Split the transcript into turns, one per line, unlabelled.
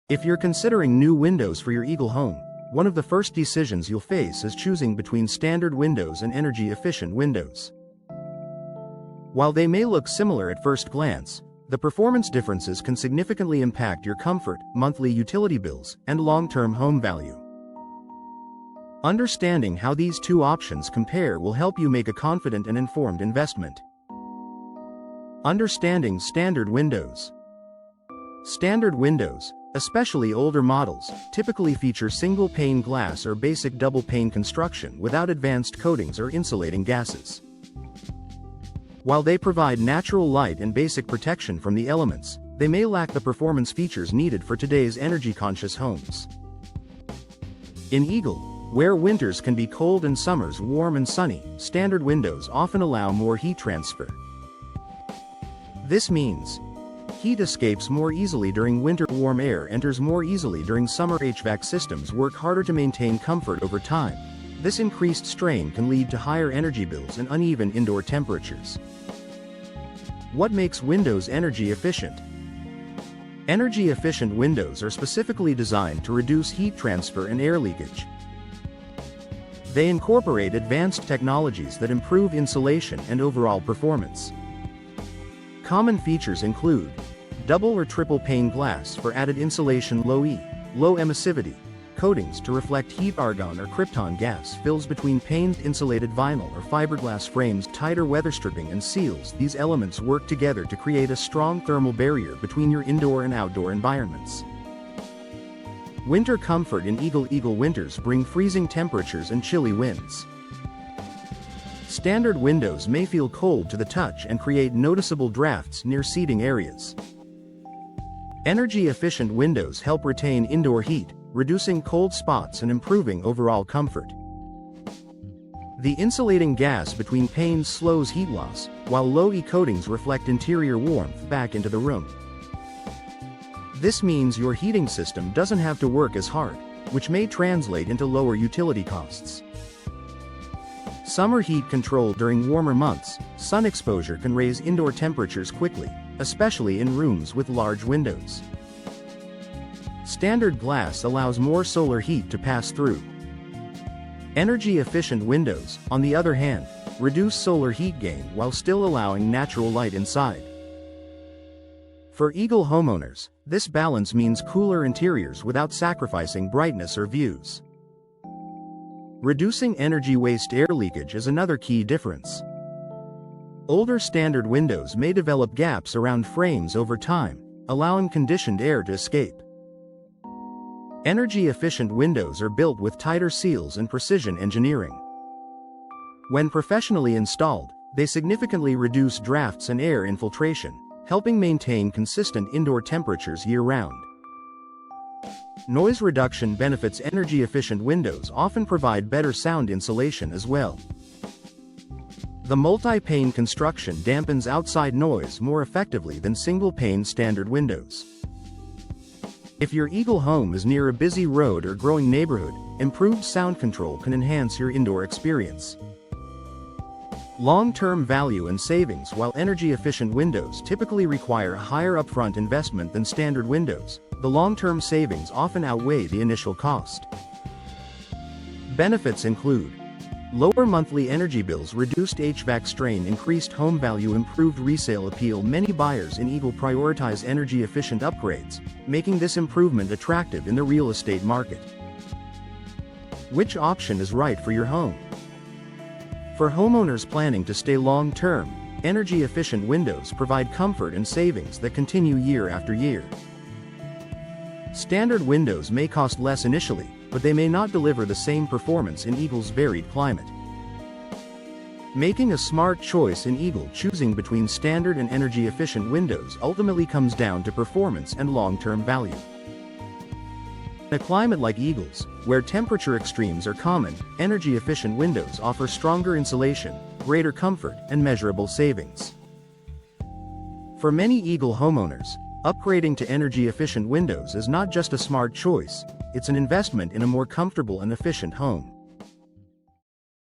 If you're considering new windows for your Eagle home, one of the first decisions you'll face is choosing between standard windows and energy-efficient windows. While they may look similar at first glance, the performance differences can significantly impact your comfort, monthly utility bills, and long-term home value. Understanding how these two options compare will help you make a confident and informed investment. Understanding standard windows. Standard windows, especially older models, typically feature single-pane glass or basic double-pane construction without advanced coatings or insulating gases. While they provide natural light and basic protection from the elements, they may lack the performance features needed for today's energy-conscious homes. In Eagle, where winters can be cold and summers warm and sunny, standard windows often allow more heat transfer. This means heat escapes more easily during winter, warm air enters more easily during summer. HVAC systems work harder to maintain comfort over time. This increased strain can lead to higher energy bills and uneven indoor temperatures. What makes windows energy efficient? Energy efficient windows are specifically designed to reduce heat transfer and air leakage. They incorporate advanced technologies that improve insulation and overall performance. Common features include double or triple pane glass for added insulation, low emissivity coatings to reflect heat, argon or krypton gas fills between panes, insulated vinyl or fiberglass frames, tighter weather stripping and seals. These elements work together to create a strong thermal barrier between your indoor and outdoor environments. Winter comfort. In Eagle winters bring freezing temperatures and chilly winds. Standard windows may feel cold to the touch and create noticeable drafts near seating areas. Energy-efficient windows help retain indoor heat, reducing cold spots and improving overall comfort. The insulating gas between panes slows heat loss, while low-E coatings reflect interior warmth back into the room. This means your heating system doesn't have to work as hard, which may translate into lower utility costs. Summer heat control. During warmer months, sun exposure can raise indoor temperatures quickly, especially in rooms with large windows. Standard glass allows more solar heat to pass through. Energy-efficient windows, on the other hand, reduce solar heat gain while still allowing natural light inside. For Eagle homeowners, this balance means cooler interiors without sacrificing brightness or views. Reducing energy waste. Air leakage is another key difference. Older standard windows may develop gaps around frames over time, allowing conditioned air to escape. Energy-efficient windows are built with tighter seals and precision engineering. When professionally installed, they significantly reduce drafts and air infiltration, helping maintain consistent indoor temperatures year-round. Noise reduction benefits. Energy-efficient windows often provide better sound insulation as well. The multi-pane construction dampens outside noise more effectively than single-pane standard windows. If your Eagle home is near a busy road or growing neighborhood, improved sound control can enhance your indoor experience. Long-term value and savings. While energy-efficient windows typically require a higher upfront investment than standard windows, the long-term savings often outweigh the initial cost. Benefits include lower monthly energy bills, reduced HVAC strain, increased home value, improved resale appeal. Many buyers in Eagle prioritize energy-efficient upgrades, making this improvement attractive in the real estate market. Which option is right for your home? For homeowners planning to stay long-term, energy-efficient windows provide comfort and savings that continue year after year. Standard windows may cost less initially, but they may not deliver the same performance in Eagle's varied climate. Making a smart choice in Eagle. Choosing between standard and energy-efficient windows ultimately comes down to performance and long-term value. In a climate like Eagle's, where temperature extremes are common, energy-efficient windows offer stronger insulation, greater comfort, and measurable savings. For many Eagle homeowners, upgrading to energy-efficient windows is not just a smart choice, it's an investment in a more comfortable and efficient home.